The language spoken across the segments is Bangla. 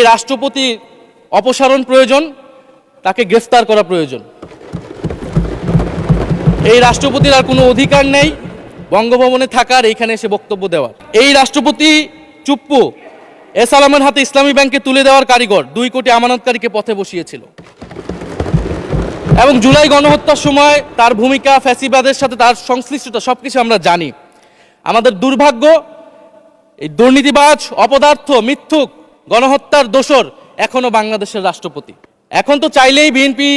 এই রাষ্ট্রপতি অপসারণ প্রয়োজন, তাকে গ্রেফতার করা প্রয়োজন। এই রাষ্ট্রপতির আর কোনো অধিকার নেই বঙ্গভবনে থাকার, এইখানে এসে বক্তব্য দেওয়ার। এই রাষ্ট্রপতি চুপ্পু এস আলমের হাতে ইসলামী ব্যাংকে তুলে দেওয়ার কারিগর, 2 কোটি আমানতকারীকে পথে বসিয়েছিল এবং জুলাই গণহত্যার সময় তার ভূমিকা, ফ্যাসিবাদের সাথে তার সংশ্লিষ্টতা সবকিছু আমরা জানি। আমাদের দুর্ভাগ্য, এই দুর্নীতিবাজ, অপদার্থ, মিথ্যুক, গণহত্যার দোসর এখনো বাংলাদেশের রাষ্ট্রপতি। এখন তো চাইলেই বিএনপি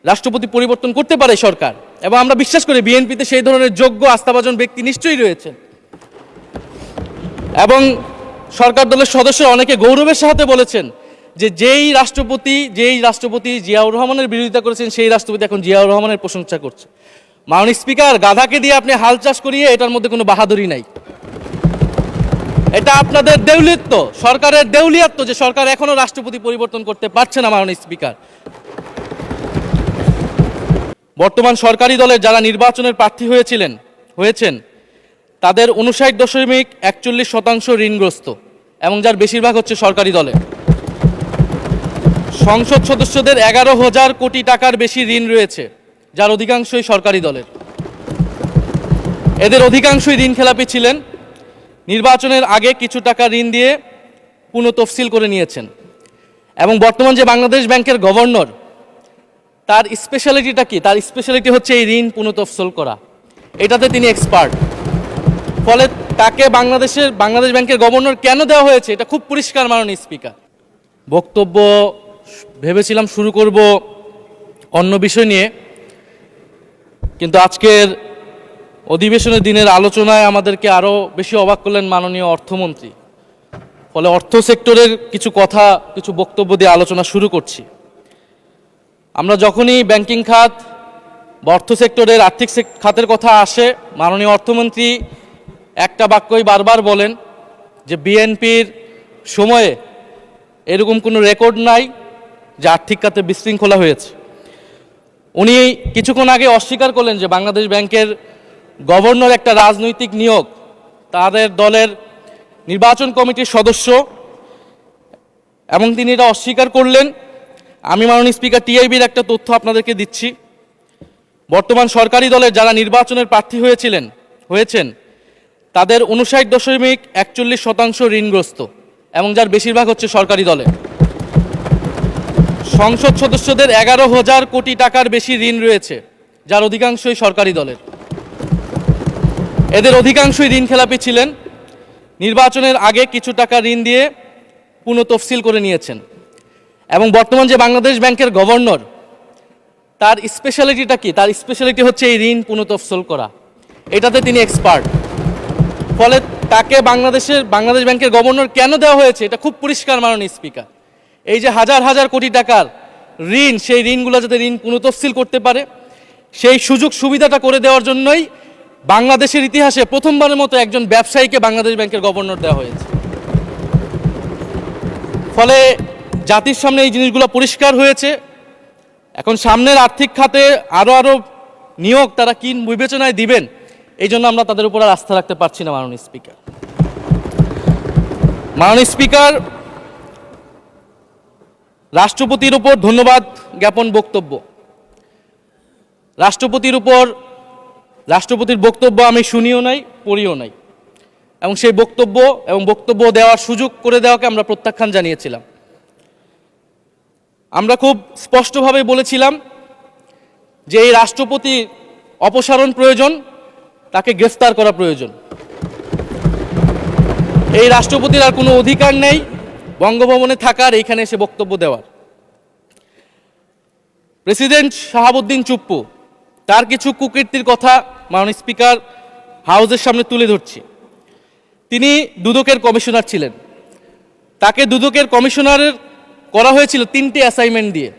রাষ্ট্রপতি পরিবর্তন করতে পারে সরকার, এবং আমরা বিশ্বাস করি বিএনপিতে সেই ধরনের যোগ্য আস্থাভাজন ব্যক্তি নিশ্চয়ই রয়েছেন। এবং সরকার দলের সদস্যরা অনেকে গৌরবের সাথে বলেছেন যে যেই রাষ্ট্রপতি জিয়াউর রহমানের বিরোধিতা করেছেন, সেই রাষ্ট্রপতি এখন জিয়াউর রহমানের প্রশংসা করছে। মাননীয় স্পিকার, গাধাকে দিয়ে আপনি হাল চাষ করিয়ে এটার মধ্যে কোনো বাহাদুরি নাই। এটা আপনাদের দেউলিয়ত্ব, সরকারের দেউলিয়াত্ব যে সরকার এখনো রাষ্ট্রপতি পরিবর্তন করতে পারছে না। মাননীয় স্পিকার, বর্তমান সরকারি দলের যারা নির্বাচনের প্রার্থী হয়েছেন তাদের 59.41% ঋণগ্রস্ত, এবং যার বেশিরভাগ হচ্ছে সরকারি দলে। সংসদ সদস্যদের 11,000 কোটি টাকার বেশি ঋণ রয়েছে, যার অধিকাংশই সরকারি দলের। এদের অধিকাংশই ঋণ খেলাপি ছিলেন, নির্বাচনের আগে কিছু টাকা ঋণ দিয়ে পুনঃতফসিল করে নিয়েছেন। এবং বর্তমান যে বাংলাদেশ ব্যাংকের গভর্নর, তার স্পেশালিটিটা কি? তার স্পেশালিটি হচ্ছে এই ঋণ পুনঃতফসিল করা, এটাতে তিনি এক্সপার্ট। ফলে তাকে বাংলাদেশ ব্যাংকের গভর্নর কেন দেওয়া হয়েছে এটা খুব পরিষ্কার। মাননীয় স্পিকার, বক্তব্য ভেবেছিলাম শুরু করব অন্য বিষয় নিয়ে, কিন্তু আজকের অধিবেশনের দিনের আলোচনায় আমাদেরকে আরও বেশি অবাক করলেন মাননীয় অর্থমন্ত্রী। ফলে অর্থ সেক্টরের কিছু বক্তব্য দিয়ে আলোচনা শুরু করছি। আমরা যখনই ব্যাংকিং খাত বা অর্থ সেক্টরের আর্থিক খাতের কথা আসে, মাননীয় অর্থমন্ত্রী একটা বাক্যই বারবার বলেন যে বিএনপির সময়ে এরকম কোনো রেকর্ড নাই যে আর্থিক খাতে বিশৃঙ্খলা হয়েছে। উনি কিছুক্ষণ আগে অস্বীকার করলেন যে বাংলাদেশ ব্যাংকের গভর্নর একটা রাজনৈতিক নিয়োগ, তাদের দলের নির্বাচন কমিটির সদস্য, এবং তিনি এটা অস্বীকার করলেন। আমি মাননীয় স্পিকার টিআইবির একটা তথ্য আপনাদেরকে দিচ্ছি। বর্তমান সরকারি দলের যারা নির্বাচনের প্রার্থী হয়েছেন তাদের 59.41% ঋণগ্রস্ত, এবং যার বেশিরভাগ হচ্ছে সরকারি দলে। সংসদ সদস্যদের 11,000 কোটি টাকার বেশি ঋণ রয়েছে, যার অধিকাংশই সরকারি দলের। এদের অধিকাংশই ঋণ খেলাপি ছিলেন, নির্বাচনের আগে কিছু টাকা ঋণ দিয়ে পুনঃতফসিল করে নিয়েছেন। এবং বর্তমান যে বাংলাদেশ ব্যাংকের গভর্নর, তার স্পেশালিটিটা কি? তার স্পেশালিটি হচ্ছে এই ঋণ পুনঃতফসিল করা, এটাতে তিনি এক্সপার্ট। ফলে তাকে বাংলাদেশ ব্যাংকের গভর্নর কেন দেওয়া হয়েছে এটা খুব পরিষ্কার। মাননীয় স্পিকার, এই যে হাজার হাজার কোটি টাকার ঋণ, সেই ঋণগুলো যাতে ঋণ পুনঃতফসিল করতে পারে, সেই সুযোগ সুবিধাটা করে দেওয়ার জন্যই বাংলাদেশের ইতিহাসে প্রথমবারের মতো একজন ব্যবসায়ীকে বাংলাদেশ ব্যাংকের গভর্নর দেওয়া হয়েছে। ফলে জাতির সামনে এই জিনিসগুলো পরিষ্কার হয়েছে। এখন সামনের আর্থিক খাতে আরও নিয়োগ তারা কি বিবেচনায় দিবেন, এই জন্য আমরা তাদের উপর আর আস্থা রাখতে পারছি না। মাননীয় স্পিকার, রাষ্ট্রপতির উপর ধন্যবাদ জ্ঞাপন বক্তব্য। রাষ্ট্রপতির বক্তব্য আমি শুনিও নাই, পড়িও নাই, এবং সেই বক্তব্য দেওয়ার সুযোগ করে দেওয়াকে আমরা প্রত্যাখ্যান জানিয়েছিলাম। আমরা খুব স্পষ্টভাবে বলেছিলাম যে এই রাষ্ট্রপতি অপসারণ প্রয়োজন, তাকে গ্রেফতার করা প্রয়োজন। এই রাষ্ট্রপতির আর কোনো অধিকার নেই বঙ্গভবনে থাকার, এইখানে এসে বক্তব্য দেওয়ার। প্রেসিডেন্ট শাহাবুদ্দিন চুপ্পু, তার কিছু কুকীর্তির কথা মাননীয় স্পিকার হাউসের সামনে তুলে ধরছি। তিনি দুদকের কমিশনার ছিলেন। তাকে দুদকের কমিশনারের করা হয়েছিল 3টে অ্যাসাইনমেন্ট দিয়ে।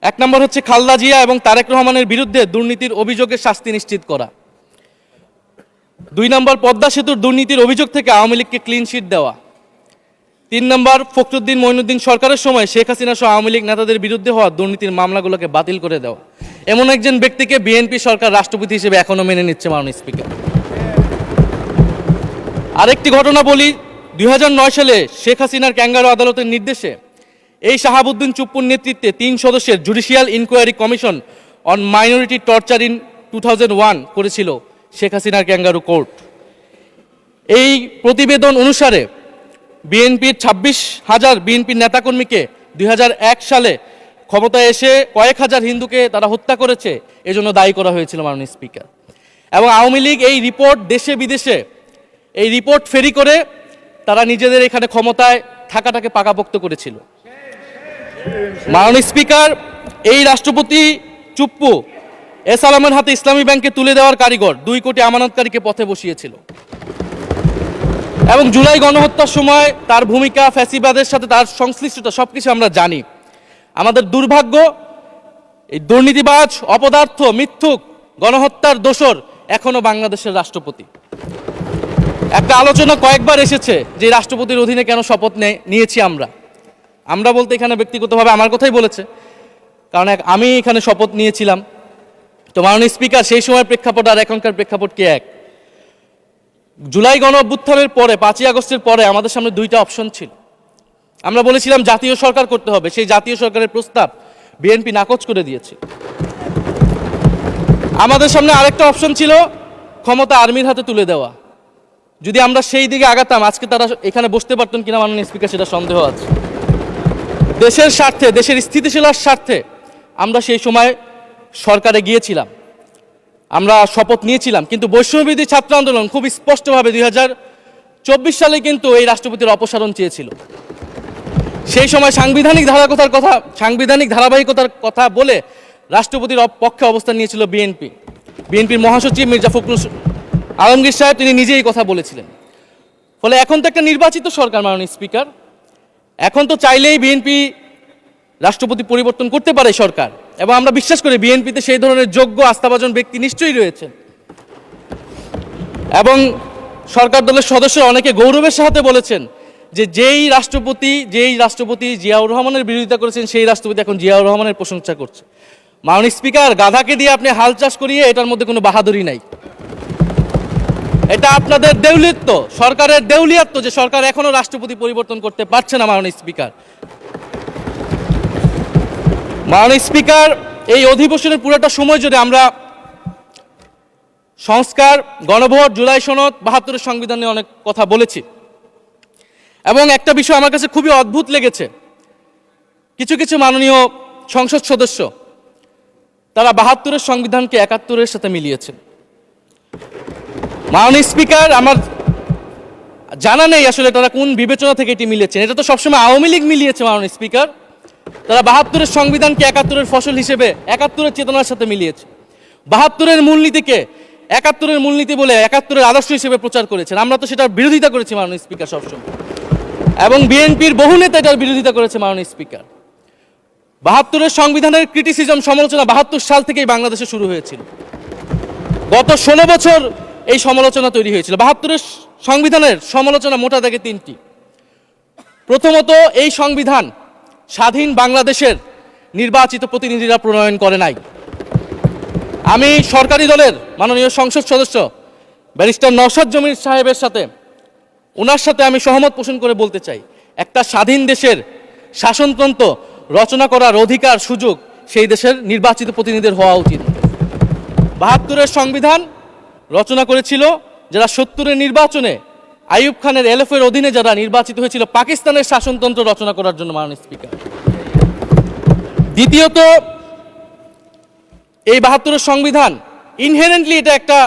1 নম্বর হচ্ছে খালেদা জিয়া এবং তারেক রহমানের বিরুদ্ধে দুর্নীতির অভিযোগের শাস্তি নিশ্চিত করা। 2 নম্বর পদ্মা সেতুর দুর্নীতির অভিযোগ থেকে আওয়ামী লীগকে ক্লিন শিট দেওয়া। 3 নম্বর ফখরুদ্দিন মঈনুদ্দিন সরকারের সময় শেখ হাসিনা সহ আওয়ামী লীগ নেতাদের বিরুদ্ধে হওয়া দুর্নীতির মামলাগুলোকে বাতিল করে দেওয়া। এমন একজন ব্যক্তিকে বিএনপি সরকার রাষ্ট্রপতি হিসেবে এখনো মেনে নিচ্ছে। মাননীয় স্পিকার, আরেকটি ঘটনা বলি, 2009 সালে শেখ হাসিনার ক্যাঙ্গারু আদালতের নির্দেশে এই শাহাবুদ্দিন চুপ্পুর নেতৃত্বে 3 সদস্যের judicial inquiry commission on minority torture in 2001 করেছিল শেখ হাসিনার ক্যাঙ্গারু কোর্ট। এই প্রতিবেদন অনুসারে বিএনপির 26,000 বিএনপির নেতাকর্মীকে 2001 সালে ক্ষমতায় এসে কয়েক হাজার হিন্দুকে তারা হত্যা করেছে, এজন্য দায়ী করা হয়েছিল মাননীয় স্পিকার। এবং আওয়ামী লীগ এই রিপোর্ট দেশে বিদেশে এই রিপোর্ট ফেরি করে তারা নিজেদের এখানে ক্ষমতায় থাকাটাকে পাকাপোক্ত করেছিল। মাননীয় স্পিকার, এই রাষ্ট্রপতি চুপ্পু এস আলমের হাতে ইসলামী ব্যাংকে তুলে দেওয়ার কারিগর 2 কোটি আমানতকারীকে পথে বসিয়েছিল এবং জুলাই গণহত্যার সময় তার ভূমিকা, ফ্যাসিবাদের সাথে তার সংশ্লিষ্টতা সবকিছু আমরা জানি। আমাদের দুর্ভাগ্য, এই দুর্নীতিবাজ, অপদার্থ, মিথ্যুক, গণহত্যার দোসর এখনো বাংলাদেশের রাষ্ট্রপতি। একটা আলোচনা কয়েকবার এসেছে যে রাষ্ট্রপতির অধীনে কেন শপথ নিয়েছি আমরা বলতে এখানে ব্যক্তিগতভাবে আমার কথাই বলেছে, কারণ আমি এখানে শপথ নিয়েছিলাম। তো মাননীয় স্পিকার, সেই সময় প্রেক্ষাপট আর এখনকার প্রেক্ষাপট কি এক? জুলাই গণ অভ্যুত্থানের পরে 5ই আগস্টের পরে আমাদের সামনে 2টা অপশন ছিল। আমরা বলেছিলাম জাতীয় সরকার করতে হবে, সেই জাতীয় সরকারের প্রস্তাব বিএনপি নাকচ করে দিয়েছে। আমাদের সামনে আরেকটা অপশন ছিল ক্ষমতা আর্মির হাতে তুলে দেওয়া। যদি আমরা সেই দিকে আগাতাম, আজকে তারা এখানে বসতে পারতেন কিনা মাননীয় স্পিকার সেটা সন্দেহ আছে। দেশের স্বার্থে, দেশের স্থিতিশীলার স্বার্থে আমরা সেই সময় সরকারে গিয়েছিলাম, আমরা শপথ নিয়েছিলাম। কিন্তু বৈষম্যবিরোধী ছাত্র আন্দোলন খুব স্পষ্টভাবে 2024 সালে কিন্তু এই রাষ্ট্রপতির অপসারণ চেয়েছিল। সেই সময় সাংবিধানিক ধারাবাহিকতার কথা বলে রাষ্ট্রপতির পক্ষে অবস্থান নিয়েছিল বিএনপির মহাসচিব মির্জা ফখরুল আলমগীর সাহেব, তিনি নিজেই এই কথা বলেছিলেন। ফলে এখন তো একটা নির্বাচিত সরকার মাননীয় স্পিকার, এখন তো চাইলেই বিএনপি রাষ্ট্রপতি পরিবর্তন করতে পারে সরকার, এবং আমরা বিশ্বাস করি বিএনপিতে সেই ধরনের যোগ্য আস্থাভাজন ব্যক্তি নিশ্চয়ই রয়েছে। এবং সরকার দলের সদস্যরা অনেকে গৌরবের সাথে বলেছেন যে যেই রাষ্ট্রপতি জিয়াউর রহমানের বিরোধিতা করেছেন, সেই রাষ্ট্রপতি এখন জিয়াউর রহমানের প্রশংসা করছে। মাননীয় স্পিকার, গাধাকে দিয়ে আপনি হাল চাষ করিয়ে এটার মধ্যে কোনো বাহাদুরি নাই। এটা আপনাদের দেউলিয়াত্ব, সরকারের দেউলিয়াত্ব যে সরকার এখনো রাষ্ট্রপতি পরিবর্তন করতে পারছে না। মাননীয় স্পিকার, এই অধিবেশনের পুরোটা সময় জুড়ে আমরা সংস্কার, গণভোট, জুলাই সনদ, 72-এর সংবিধান নিয়ে অনেক কথা বলেছি। এবং একটা বিষয় আমার কাছে খুবই অদ্ভুত লেগেছে, কিছু মাননীয় সংসদ সদস্য তারা 72-এর সংবিধানকে 71-এর সাথে মিলিয়েছেন। মাননীয় স্পিকার, আমার জানা নেই আসলে তারা কোন বিবেচনা থেকে এটি মিলিয়েছেন। এটা তো সবসময় আওয়ামী লীগ মিলিয়েছে মাননীয় স্পিকার। তারা 72-এর সংবিধানকে 71-এর ফসল হিসেবে 71-এর চেতনার সাথে মিলিয়েছে। 72-এর মূলনীতিকে 71-এর মূলনীতি বলে 71-এর আদর্শ হিসেবে প্রচার করেছেন। আমরা তো সেটার বিরোধিতা করেছি মাননীয় স্পিকার সবসময়, এবং বিএনপির বহু নেতা এটার বিরোধিতা করেছে মাননীয় স্পিকার। 72-এর সংবিধানের ক্রিটিসিজম, সমালোচনা 72 সাল থেকেই বাংলাদেশে শুরু হয়েছিল। গত 16 বছর এই সমালোচনা তৈরি হয়েছিল। 72-এর সংবিধানের সমালোচনা মোটা দাগে 3টি। প্রথমত, এই সংবিধান স্বাধীন বাংলাদেশের নির্বাচিত প্রতিনিধিরা প্রণয়ন করে নাই। আমি সরকারি দলের মাননীয় সংসদ সদস্য ব্যারিস্টার নওশাদ জমির সাহেবের সাথে, ওনার সাথে আমি সহমত পোষণ করে বলতে চাই, একটা স্বাধীন দেশের শাসনতন্ত্র রচনা করার অধিকার, সুযোগ সেই দেশের নির্বাচিত প্রতিনিধিদের হওয়া উচিত। 72-এর সংবিধান রচনা করেছিল যারা 70-এর নির্বাচনে আইয়ুব খানের এলএফের অধীনে যারা নির্বাচিত হয়েছিল পাকিস্তানের শাসনতন্ত্র রচনা করার জন্য মাননীয় স্পিকার। দ্বিতীয়ত, এই 72-এর সংবিধান ইনহেরেন্টলি এটা একটা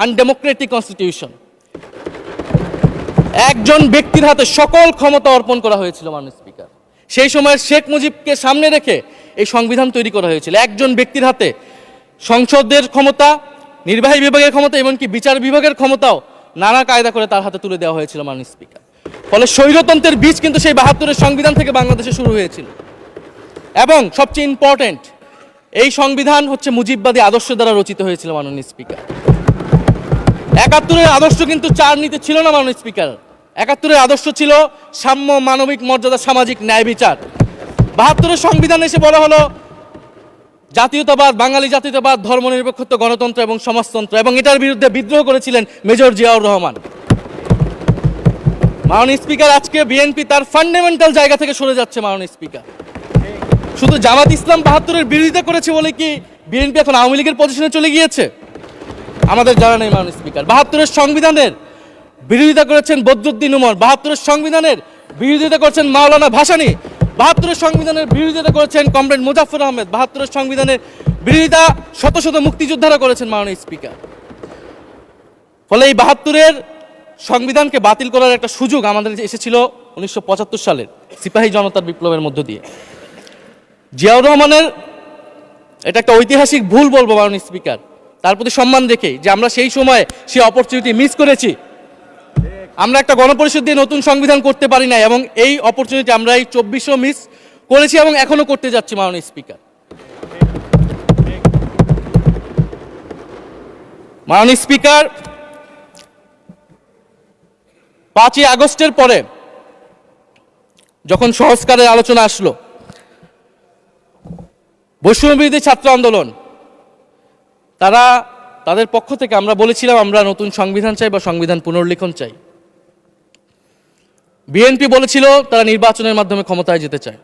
আনডেমোক্রেটিক কনস্টিটিউশন। একজন ব্যক্তির হাতে সকল ক্ষমতা অর্পণ করা হয়েছিল মাননীয় স্পিকার। সেই সময় শেখ মুজিবকে সামনে রেখে এই সংবিধান তৈরি করা হয়েছিল। একজন ব্যক্তির হাতে সংসদের ক্ষমতা, নির্বাহী বিভাগের ক্ষমতা, এমনকি বিচার বিভাগের ক্ষমতাও নানা কায়দা করে তার হাতে তুলে দেওয়া হয়েছিল মাননীয় স্পিকার। ফলে স্বৈরতন্ত্রের বীজ কিন্তু সেই 72-এর সংবিধান থেকে বাংলাদেশে শুরু হয়েছিল। এবং সবচেয়ে ইম্পর্টেন্ট, এই সংবিধান হচ্ছে মুজিববাদী আদর্শ দ্বারা রচিত হয়েছিল মাননীয় স্পিকার। 71-এর আদর্শ কিন্তু 4 নীতি ছিল না মাননীয় স্পিকার। 71-এর আদর্শ ছিল সাম্য, মানবিক মর্যাদা, সামাজিক ন্যায় বিচার। 72-এর সংবিধান এসে বলা হলো জাতীয়তাবাদ, বাঙালি জাতীয়তাবাদ, ধর্মনিরপেক্ষত্ব, গণতন্ত্র এবং সমাজতন্ত্র, এবং এটার বিরুদ্ধে বিদ্রোহ করেছিলেন মেজর জিয়াউর রহমান। মাননীয় স্পিকার, আজকে বিএনপি তার ফান্ডামেন্টাল জায়গা থেকে সরে যাচ্ছে। মাননীয় স্পিকার, শুধু জামাত ইসলাম ৭২-এর বিরোধিতা করেছে বলে কি বিএনপি এখন আওয়ামী লীগের পজিশনে চলে গিয়েছে? আমাদের জানা নেই। মাননীয় স্পিকার, ৭২-এর সংবিধানের বিরোধিতা করেছেন বদরুদ্দিন উমর, ৭২-এর সংবিধানের বিরোধিতা করেছেন মাওলানা ভাসানী, ৭২-এর সংবিধানের বিরোধিতা করেছেন কমরেড মুজাফফর আহমেদ, ৭২-এর সংবিধানের বিরোধিতা শত শত মুক্তিযোদ্ধারা করেছেন। মাননীয় স্পিকার, ফলে এই ৭২-এর সংবিধানকে বাতিল করার একটা সুযোগ আমাদের এসেছিল ১৯৭৫ সালের সিপাহী জনতার বিপ্লবের মধ্য দিয়ে। জিয়াউর রহমানের এটা একটা ঐতিহাসিক ভুল বলবো মাননীয় স্পিকার, তার প্রতি সম্মান রেখে, যে আমরা সেই সময় সেই অপরচুনিটি মিস করেছি। আমরা একটা গণপরিষদ দিয়ে নতুন সংবিধান করতে পারি না, এবং এই অপরচুনিটি আমরা এই ২৪০০ মিস করেছি এবং এখনো করতে যাচ্ছি। মাননীয় স্পিকার, মাননীয় স্পিকার, ৫ই আগস্টের পরে যখন সংস্কারের আলোচনা আসলো, বৈষম্যবিরোধী ছাত্র আন্দোলন তাদের পক্ষ থেকে আমরা বলেছিলাম আমরা নতুন সংবিধান চাই বা সংবিধান পুনর্লিখন চাই। বিএনপি বলেছিল তারা নির্বাচনের মাধ্যমে ক্ষমতায় যেতে চায়।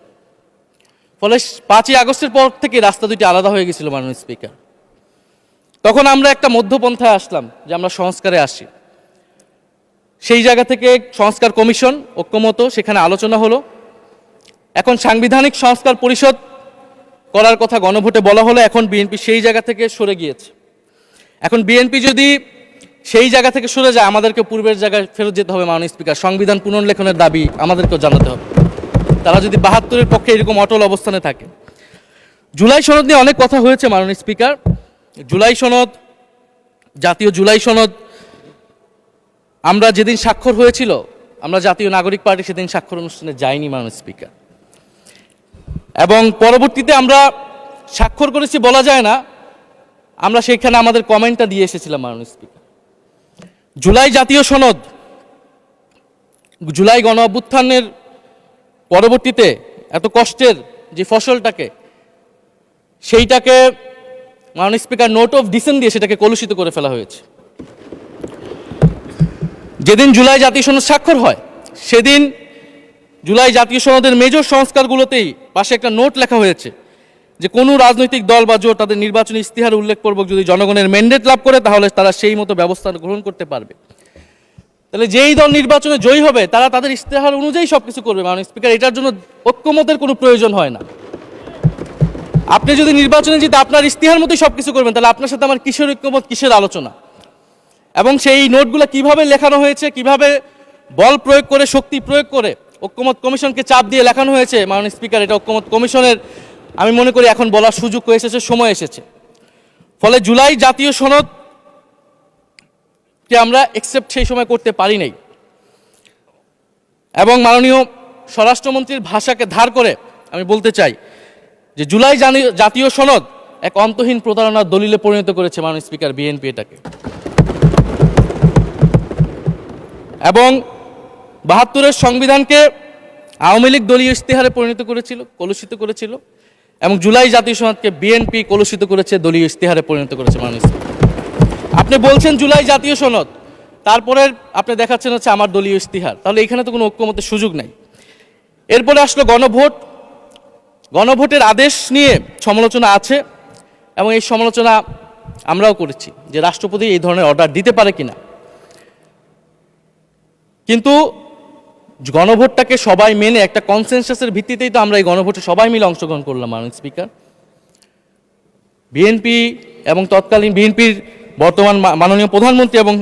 ফলে ৫ই আগস্টের পর থেকে রাস্তা দুটি আলাদা হয়ে গেছিল। মাননীয় স্পিকার, তখন আমরা একটা মধ্যপন্থায় আসলাম যে আমরা সংস্কারে আসি। সেই জায়গা থেকে সংস্কার কমিশন ঐক্যমত, সেখানে আলোচনা হলো। এখন সাংবিধানিক সংস্কার পরিষদ করার কথা গণভোটে বলা হলো। এখন বিএনপি সেই জায়গা থেকে সরে গিয়েছে। এখন বিএনপি যদি সেই জায়গা থেকে সরে যায়, আমাদেরকে পূর্বের জায়গায় ফেরত যেতে হবে। মাননীয় স্পিকার, সংবিধান পুনর্লেখনের দাবি আমাদেরকেও জানাতে হবে। তারা যদি ৭২-এর পক্ষে এরকম অটল অবস্থানে থাকে। জুলাই সনদ নিয়ে অনেক কথা হয়েছে। মাননীয় স্পিকার, জুলাই সনদ, জাতীয় জুলাই সনদ, আমরা যেদিন স্বাক্ষর হয়েছিল, আমরা জাতীয় নাগরিক পার্টি সেদিন স্বাক্ষর অনুষ্ঠানে যাইনি। মাননীয় স্পিকার, এবং পরবর্তীতে আমরা স্বাক্ষর করেছি বলা যায় না, আমরা সেইখানে আমাদের কমেন্টটা দিয়ে এসেছিলাম। মাননীয় স্পিকার, জুলাই জাতীয় সনদ, জুলাই গণ অভ্যুত্থানের পরবর্তীতে এত কষ্টের যে ফসলটাকে, সেইটাকে মাননীয় স্পিকার নোট অফ ডিসেন্ট দিয়ে সেটাকে কলুষিত করে ফেলা হয়েছে। যেদিন জুলাই জাতীয় সনদ স্বাক্ষর হয়, সেদিন জুলাই জাতীয় সনদের মেজর সংস্কারগুলোতেই পাশে একটা নোট লেখা হয়েছে যে কোনো রাজনৈতিক দল বা জোট তাদের নির্বাচনী ইস্তিহার উল্লেখপূর্বক যদি জনগণের ম্যান্ডেট লাভ করে, তাহলে তারা সেই মতো ব্যবস্থা গ্রহণ করতে পারবে। তাহলে যেই দল নির্বাচনে জয়ী হবে তারা তাদের ইস্তেহার অনুযায়ী সবকিছু করবে। মাননীয় স্পিকার, এটার জন্য ঐক্যমতের কোনো প্রয়োজন হয় না। আপনি যদি নির্বাচনে জিতে আপনার ইস্তেহার মতোই সবকিছু করবেন, তাহলে আপনার সাথে আমার কিসের ঐক্যমত, কিসের আলোচনা? এবং সেই নোটগুলো কিভাবে লেখানো হয়েছে, কিভাবে বল প্রয়োগ করে, শক্তি প্রয়োগ করে ঐক্যমত কমিশনকে চাপ দিয়ে লেখানো হয়েছে। মাননীয় স্পিকার, এটা ঐক্যমত কমিশনের আমি মনে করি এখন বলার সুযোগ হয়ে এসেছে, সময় এসেছে। ফলে জুলাই জাতীয় সনদ কে আমরা একসেপ্ট সেই সময় করতে পারি নাই, এবং মাননীয় স্বরাষ্ট্রমন্ত্রীর ভাষাকে ধার করে আমি বলতে চাই যে জুলাই জাতীয় সনদ এক অন্তহীন প্রতারণার দলিলে পরিণত করেছে মাননীয় স্পিকার বিএনপি এটাকে। এবং ৭২-এর সংবিধানকে আওয়ামী লীগ দলীয় ইস্তেহারে পরিণত করেছিল, কলুষিত করেছিল, এবং জুলাই জাতীয় সনদকে বিএনপি কলুষিত করেছে, দলীয় ইস্তেহারে পরিণত করেছে। মাননীয় স্পিকার, আপনি বলছেন জুলাই জাতীয় সনদ, তারপরে আপনি দেখাচ্ছেন হচ্ছে আমার দলীয় ইস্তিহার, তাহলে এখানে তো কোনো ঐক্যমতের সুযোগ নাই। এরপরে আসলো গণভোট। গণভোটের আদেশ নিয়ে সমালোচনা আছে, এবং এই সমালোচনা আমরাও করেছি যে রাষ্ট্রপতি এই ধরনের অর্ডার দিতে পারে কিনা। কিন্তু গণভোটটাকে সবাই মেনে একটা কনসেনসাসের ভিত্তিতেই তো আমরা এই গণভোটে সবাই মিলে অংশগ্রহণ করলাম। মাননীয় স্পিকার, বিএনপি এবং তৎকালীন বিএনপির বর্তমান মাননীয় প্রধানমন্ত্রী এবং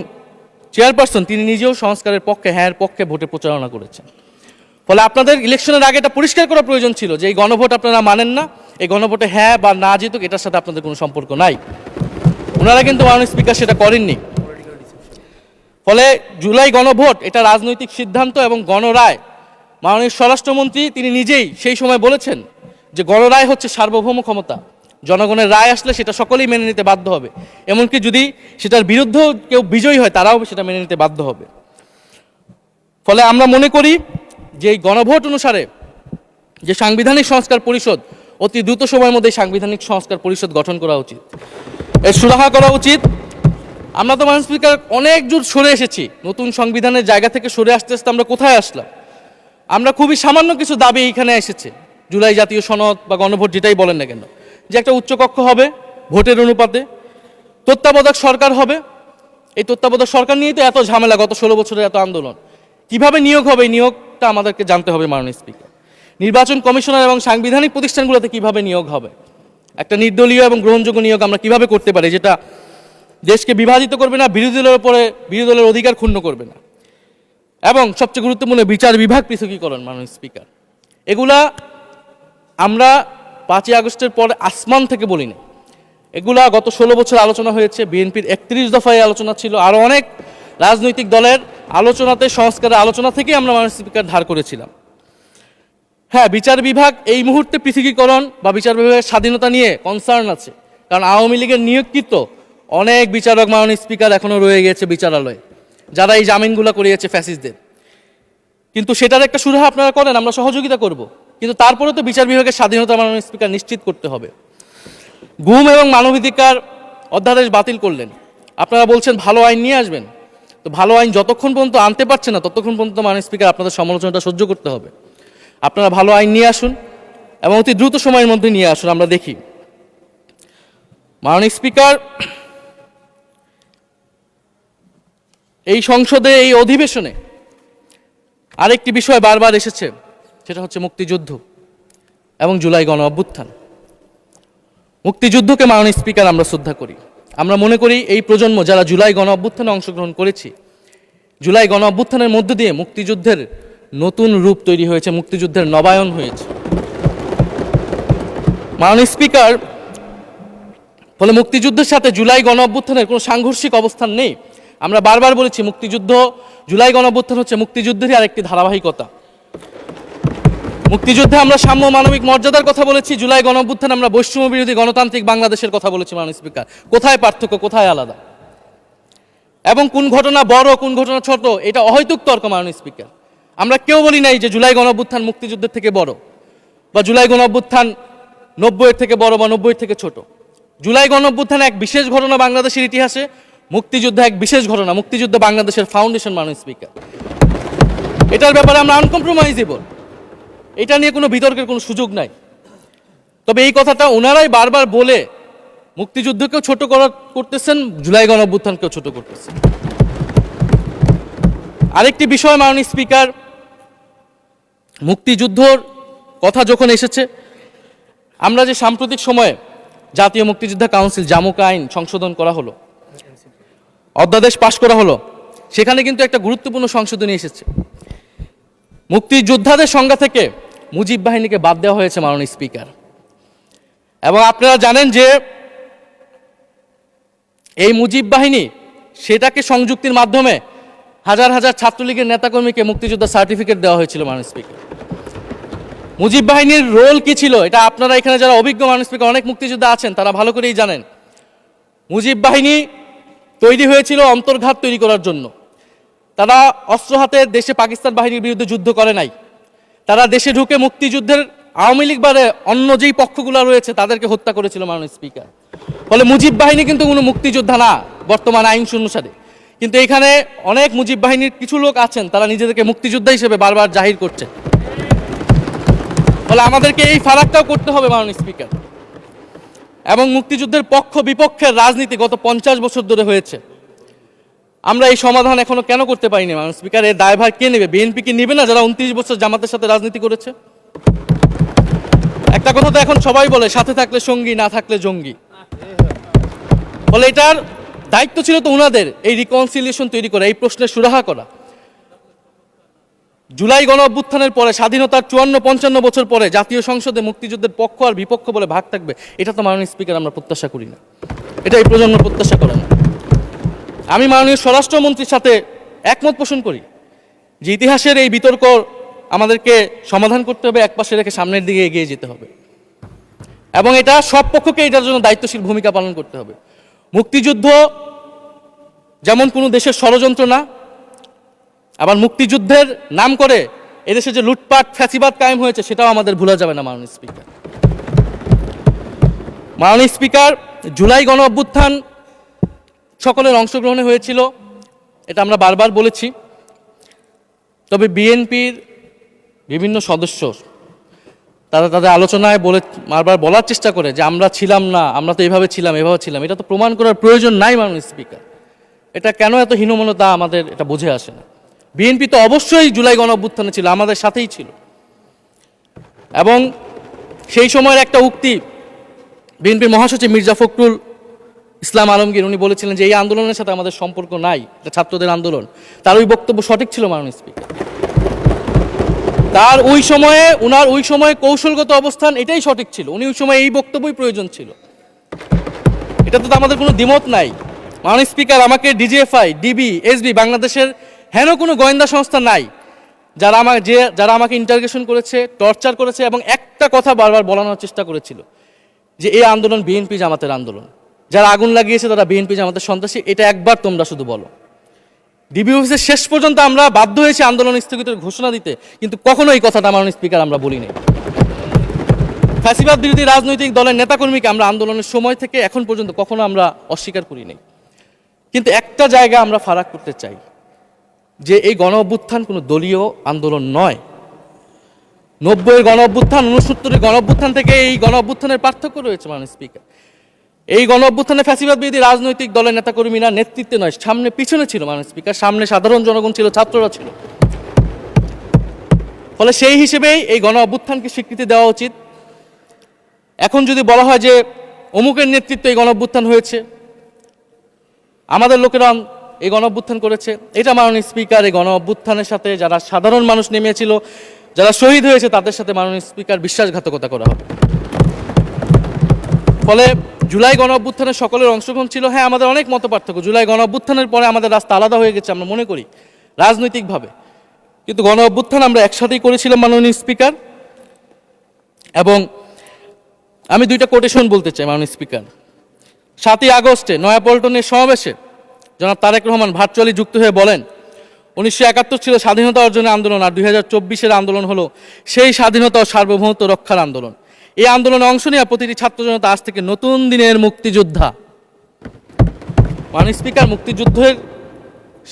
চেয়ারপারসন তিনি নিজেও সংস্কারের পক্ষে, হ্যাঁ পক্ষে ভোটে প্রচারণা করেছেন। ফলে আপনাদের ইলেকশনের আগে এটা পরিষ্কার করা প্রয়োজন ছিল যে এই গণভোট আপনারা মানেন না, এই গণভোটে হ্যাঁ বা না জিতুক এটার সাথে আপনাদের কোনো সম্পর্ক নাই। ওনারা কিন্তু মাননীয় স্পিকার সেটা করেননি। ফলে জুলাই গণভোট এটা রাজনৈতিক সিদ্ধান্ত এবং গণরায়। মাননীয় স্বরাষ্ট্রমন্ত্রী তিনি নিজেই সেই সময় বলেছেন যে গণরায় হচ্ছে সার্বভৌম ক্ষমতা, জনগণের রায় আসলে সেটা সকলেই মেনে নিতে বাধ্য হবে, এমনকি যদি সেটার বিরুদ্ধেও কেউ বিজয়ী হয় তারাও সেটা মেনে নিতে বাধ্য হবে। ফলে আমরা মনে করি যে এই গণভোট অনুসারে যে সাংবিধানিক সংস্কার পরিষদ অতি দ্রুত সময়ের মধ্যে সাংবিধানিক সংস্কার পরিষদ গঠন করা উচিত, এর সুরাহা করা উচিত, আমরা তো মাননীয় স্পিকার অনেক দূর সরে এসেছি, নতুন সংবিধানের জায়গা থেকে সরে আসতে আসতে আমরা কোথায় আসলাম? আমরা খুবই সামান্য কিছু দাবি এখানে এসেছে, জুলাই জাতীয় সনদ বা গণভোট যেটাই বলেন না কেন, যে একটা উচ্চকক্ষ হবে ভোটের অনুপাতে, তত্ত্বাবধায়ক সরকার হবে। এই তত্ত্বাবধায়ক সরকার নিয়েই তো এত ঝামেলা, গত 16 বছরের এত আন্দোলন। কিভাবে নিয়োগ হবে, এই নিয়োগটা আমাদেরকে জানতে হবে মাননীয় স্পিকার। নির্বাচন কমিশনার এবং সাংবিধানিক প্রতিষ্ঠানগুলোতে কিভাবে নিয়োগ হবে, একটা নির্দলীয় এবং গ্রহণযোগ্য নিয়োগ আমরা কিভাবে করতে পারি, যেটা দেশকে বিভাজিত করবে না, বিরোধী দলের অধিকার ক্ষুণ্ণ করবে না, এবং সবচেয়ে গুরুত্বপূর্ণ বিচার বিভাগ পৃথকীকরণ। মাননীয় স্পিকার, এগুলা আমরা 5ই আগস্টের পরে আসমান থেকে বলি না, এগুলা গত 16 বছর আলোচনা হয়েছে। বিএনপির 31 দফায় আলোচনা ছিল, আরও অনেক রাজনৈতিক দলের আলোচনাতে, সংস্কারের আলোচনা থেকে আমরা মাননীয় স্পিকার ধার করেছিলাম। হ্যাঁ, বিচার বিভাগ এই মুহূর্তে পৃথকীকরণ বা বিচার বিভাগের স্বাধীনতা নিয়ে কনসার্ন আছে, কারণ আওয়ামী লীগের নিয়োগকৃত অনেক বিচারক মাননীয় স্পিকার এখনো রয়ে গেছে বিচারালয়ে, যারা এই জামিনগুলো করিয়েছে ফ্যাসিস্টদের। কিন্তু সেটার একটা সুরাহা আপনারা করেন, আমরা সহযোগিতা করব, কিন্তু তারপরে তো বিচার বিভাগের স্বাধীনতা মাননীয় স্পিকার নিশ্চিত করতে হবে। গুম এবং মানবাধিকার অধ্যাদেশ বাতিল করলেন, আপনারা বলছেন ভালো আইন নিয়ে আসবেন। তো ভালো আইন যতক্ষণ পর্যন্ত আনতে পারছে না, ততক্ষণ পর্যন্ত মাননীয় স্পিকার আপনাদের সমালোচনাটা সহ্য করতে হবে। আপনারা ভালো আইন নিয়ে আসুন এবং অতি দ্রুত সময়ের মধ্যে নিয়ে আসুন, আমরা দেখি। মাননীয় স্পিকার, এই সংসদে, এই অধিবেশনে আরেকটি বিষয় বারবার এসেছে, সেটা হচ্ছে মুক্তিযুদ্ধ এবং জুলাই গণ অভ্যুত্থান। মুক্তিযুদ্ধকে মাননীয় স্পিকার আমরা শ্রদ্ধা করি। আমরা মনে করি এই প্রজন্ম যারা জুলাই গণ অভ্যুত্থানে অংশগ্রহণ করেছি, জুলাই গণ অভ্যুত্থানের মধ্য দিয়ে মুক্তিযুদ্ধের নতুন রূপ তৈরি হয়েছে, মুক্তিযুদ্ধের নবায়ন হয়েছে। মাননীয় স্পিকার, ফলে মুক্তিযুদ্ধের সাথে জুলাই গণ অভ্যুত্থানের কোনো সাংঘর্ষিক অবস্থান নেই। আমরা বারবার বলেছি, মুক্তিযুদ্ধ, জুলাই গণ অভ্যুত্থান হচ্ছে মুক্তিযুদ্ধেরই আরেকটি ধারাবাহিকতা। মুক্তিযুদ্ধে আমরা সাম্য মানবিক মর্যাদার কথা বলেছি, জুলাই গণ অভ্যুত্থানে আমরা বৈষম্য বিরোধী গণতান্ত্রিক বাংলাদেশের কথা বলেছি। মাননীয় স্পিকার, কোথায় পার্থক্য, কোথায় আলাদা, এবং কোন ঘটনা বড় কোন ঘটনা ছোট, এটা অহৈতুক তর্ক। মাননীয় স্পিকার, আমরা কেউ বলি নাই যে জুলাই গণ অভ্যুত্থান মুক্তিযুদ্ধের থেকে বড়, বা জুলাই গণ অভ্যুত্থান 90-এর থেকে বড় বা 90-এর থেকে ছোট। জুলাই গণ অভ্যুত্থান এক বিশেষ ঘটনা বাংলাদেশের ইতিহাসে, মুক্তিযুদ্ধ এক বিশেষ ঘটনা, মুক্তিযুদ্ধ বাংলাদেশের ফাউন্ডেশন। মাননীয় স্পিকার, এটার ব্যাপারে আমরা আনকম্প্রোমাইজেবল, এটা নিয়ে কোনো বিতর্কের কোনো সুযোগ নাই। তবে এই কথাটা ওনারাই বারবার বলে মুক্তিযুদ্ধকেও ছোট করতেছেন, জুলাই গণ অভ্যুত্থানকেও ছোট করতেছেন। আরেকটি বিষয় মাননীয় স্পিকার, মুক্তিযুদ্ধর কথা যখন এসেছে, আমরা যে সাম্প্রতিক সময়ে জাতীয় মুক্তিযোদ্ধা কাউন্সিল জামুক আইন সংশোধন করা হলো, অধ্যাদেশ পাশ করা হলো, সেখানে কিন্তু একটা গুরুত্বপূর্ণ সংশোধনী এসেছে। মুক্তিযোদ্ধাদের সংজ্ঞা থেকে মুজিব বাহিনীকে বাদ দেওয়া হয়েছে মাননীয় স্পিকার। এবং আপনারা জানেন যে এই মুজিব বাহিনী, সেটাকে সংযুক্তির মাধ্যমে হাজার হাজার ছাত্রলীগের নেতাকর্মীকে মুক্তিযোদ্ধা সার্টিফিকেট দেওয়া হয়েছিল। মাননীয় স্পিকার, মুজিব বাহিনীর রোল কি ছিল, এটা আপনারা এখানে যারা অভিজ্ঞ মাননীয় স্পিকার, অনেক মুক্তিযোদ্ধা আছেন, তারা ভালো করেই জানেন। মুজিব বাহিনী তৈরি হয়েছিল অন্তর্ঘাত তৈরি করার জন্য। তারা অস্ত্র হাতে দেশে পাকিস্তান বাহিনীর বিরুদ্ধে যুদ্ধ করে নাই, তারা দেশে ঢুকে মুক্তিযুদ্ধের আওয়ামী লীগ বারে অন্য যেই পক্ষগুলো রয়েছে তাদেরকে হত্যা করেছিল। মাননীয় স্পিকার, ফলে মুজিব বাহিনী কিন্তু কোনো মুক্তিযোদ্ধা না বর্তমান আইন অনুসারে। কিন্তু এখানে অনেক মুজিব বাহিনীর কিছু লোক আছেন, তারা নিজেদেরকে মুক্তিযোদ্ধা হিসেবে বারবার জাহির করছে। ফলে আমাদেরকে এই ফারাকটাও করতে হবে মাননীয় স্পিকার। এবং মুক্তিযুদ্ধের পক্ষ বিপক্ষের রাজনীতি গত 50 বছর ধরে হয়েছে, আমরা এই সমাধান এখনো কেন করতে পারিনি মাননীয় স্পিকার? এর দায়ভার কে নেবে? বিএনপি কি নেবে না, যারা 29 বছর জামাতের সাথে রাজনীতি করেছে? একটা কথা তো এখন সবাই বলে, সাথে থাকলে সঙ্গী, না থাকলে জঙ্গি। ফলে এটার দায়িত্ব ছিল তো ওনাদের, এই রিকনসিলিয়েশন তৈরি করা, এই প্রশ্নের সুরাহা করা। জুলাই গণ অভ্যুত্থানের পরে, স্বাধীনতার 54-55 বছর পরে জাতীয় সংসদে মুক্তিযুদ্ধের পক্ষ আর বিপক্ষ বলে ভাগ থাকবে, এটা তো মাননীয় স্পিকার আমরা প্রত্যাশা করি না, এটা এই প্রজন্ম প্রত্যাশা করে না। আমি মাননীয় স্বরাষ্ট্রমন্ত্রীর সাথে একমত পোষণ করি যে ইতিহাসের এই বিতর্ক আমাদেরকে সমাধান করতে হবে, একপাশে রেখে সামনের দিকে এগিয়ে যেতে হবে, এবং এটা সব পক্ষকে এটার জন্য দায়িত্বশীল ভূমিকা পালন করতে হবে। মুক্তিযুদ্ধ যেমন কোনো দেশের ষড়যন্ত্র না, আবার মুক্তিযুদ্ধের নাম করে এদেশে যে লুটপাট ফ্যাসিবাদ কায়েম হয়েছে, সেটাও আমাদের ভুলা যাবে না। মাননীয় স্পিকার, মাননীয় স্পিকার, জুলাই গণ অভ্যুত্থান সকলের অংশগ্রহণে হয়েছিল, এটা আমরা বারবার বলেছি। তবে বিএনপির বিভিন্ন সদস্য তারা তাদের আলোচনায় বারবার বলার চেষ্টা করে যে আমরা ছিলাম না, আমরা তো এভাবে ছিলাম। এটা তো প্রমাণ করার প্রয়োজন নাই মাননীয় স্পিকার। এটা কেন এত হীনমন্যতা আমাদের এটা বুঝে আসে না। বিএনপি তো অবশ্যই জুলাই গণঅভ্যুত্থানে ছিল, আমাদের সাথেই ছিল। এবং সেই সময়ের একটা উক্তি বিএনপির মহাসচিব মির্জা ফখরুল ইসলাম আলমগীর উনি বলেছিলেন যে এই আন্দোলনের সাথে আমাদের সম্পর্ক নাই, এটা ছাত্রদের আন্দোলন। তার ওই বক্তব্য সঠিক ছিল মাননীয় স্পিকার। উনার ওই সময়ে কৌশলগত অবস্থান এটাই সঠিক ছিল। উনি ওই সময় এই বক্তব্যই প্রয়োজন ছিল। এটা তো আমাদের কোনো দ্বিমত নাই। মাননীয় স্পিকার, আমাকে ডিজিএফআই, ডিবি, এসবি, বাংলাদেশের হেন কোনো গোয়েন্দা সংস্থা নাই যারা আমাকে ইন্টারগেশন করেছে, টর্চার করেছে এবং একটা কথা বারবার বলানোর চেষ্টা করেছিল যে এই আন্দোলন বিএনপি জামাতের আন্দোলন, যারা আগুন লাগিয়েছে তারা বিএনপি জামাতের সন্ত্রাসী। এটা একবার তোমরা শুধু বলো। ডিবি অফিসে শেষ পর্যন্ত আমরা বাধ্য হয়েছি আন্দোলন স্থগিতের ঘোষণা দিতে, কিন্তু কখনো এই কথাটা মাননীয় স্পিকার আমরা বলিনি। ফ্যাসিবাদ বিরোধী রাজনৈতিক দলের নেতাকর্মীকে আমরা আন্দোলনের সময় থেকে এখন পর্যন্ত কখনো আমরা অস্বীকার করিনি। কিন্তু একটা জায়গা আমরা ফারাক করতে চাই যে এই গণ অভ্যুত্থান কোনো দলীয় আন্দোলন নয়। 90-এর গণ অভ্যুত্থান, 69-এর গণ অভ্যুত্থান থেকে এই গণ অভ্যুত্থানের পার্থক্য রয়েছে মাননীয় স্পিকার। এই গণ অভ্যুত্থানে ফ্যাসিবাদ বিরোধী রাজনৈতিক দলের নেতাকর্মীরা নেতৃত্বে নয়, সামনে পিছনে ছিল মাননীয় স্পিকার। সামনে সাধারণ জনগণ ছিল, ছাত্ররা ছিল। ফলে সেই হিসেবেই এই গণ অভ্যুত্থানকে স্বীকৃতি দেওয়া উচিত। এখন যদি বলা হয় যে অমুকের নেতৃত্বে এই গণ অভ্যুত্থান হয়েছে, আমাদের লোকেরা এই গণ অভ্যুত্থান করেছে, এটা মাননীয় স্পিকার এই গণ অভ্যুত্থানের সাথে যারা সাধারণ মানুষ নেমেছিল, যারা শহীদ হয়েছে তাদের সাথে মাননীয় স্পিকার বিশ্বাসঘাতকতা করা হবে। ফলে জুলাই গণ অভ্যুত্থানের সকলের অংশগ্রহণ ছিল। হ্যাঁ, আমাদের অনেক মতপার্থক্য। জুলাই গণ অভ্যুত্থানের পরে আমাদের রাস্তা আলাদা হয়ে গেছে আমরা মনে করি রাজনৈতিকভাবে, কিন্তু গণ অভ্যুত্থান আমরা একসাথেই করেছিলাম মাননীয় স্পিকার। এবং আমি দুইটা কোটেশন বলতে চাই মাননীয় স্পিকার। 7ই আগস্টে নয়াপল্টনের সমাবেশে জনাব তারেক রহমান ভার্চুয়ালি যুক্ত হয়ে বলেন 1971 ছিল স্বাধীনতা অর্জনের আন্দোলন, আর 2024-এর আন্দোলন হলো সেই স্বাধীনতা ও সার্বভৌমত্ব রক্ষার আন্দোলন। এই আন্দোলনে অংশ নেওয়া প্রতিটি ছাত্র জনতা আজ থেকে নতুন দিনের মুক্তিযোদ্ধা। মাননীয় স্পিকার, মুক্তিযুদ্ধের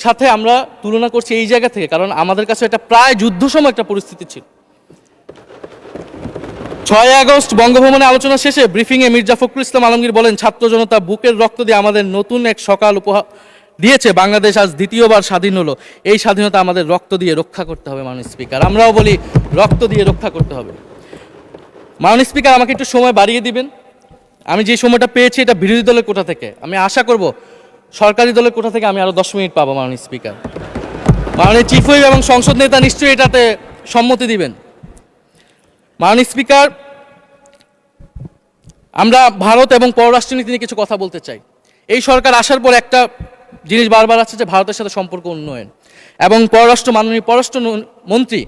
সাথে আমরা তুলনা করছি এই জায়গা থেকে, কারণ আমাদের কাছে এটা প্রায় যুদ্ধসম একটা পরিস্থিতি ছিল। 6 আগস্ট বঙ্গভবনে আলোচনা শেষে ব্রিফিংয়ে মির্জা ফখরুল ইসলাম আলমগীর বলেন, ছাত্র জনতা বুকের রক্ত দিয়ে আমাদের নতুন এক সকাল উপহার দিয়েছে। বাংলাদেশ আজ দ্বিতীয়বার স্বাধীন হলো। এই স্বাধীনতা আমাদের রক্ত দিয়ে রক্ষা করতে হবে মাননীয় স্পিকার। আমরাও বলি রক্ত দিয়ে রক্ষা করতে হবে। মাননীয় স্পিকার, আমাকে একটু সময় বাড়িয়ে দিবেন। আমি যে সময়টা পেয়েছি এটা বিরোধী দলের কোটা থেকে, আমি আশা করব সরকারি দলের কোটা থেকে আমি আরো 10 মিনিট পাবো মাননীয় স্পিকার। মাননীয় চিফ হুইপ এবং সংসদ নেতা নিশ্চয়ই এটাতে সম্মতি দিবেন। মাননীয় স্পিকার, আমরা ভারত এবং পররাষ্ট্রনীতি নিয়ে কিছু কথা বলতে চাই। এই সরকার আসার পর একটা জিনিস বারবার আছে যে ভারতের সাথে সম্পর্ক উন্নয়ন, এবং মাননীয় পররাষ্ট্র মন্ত্রী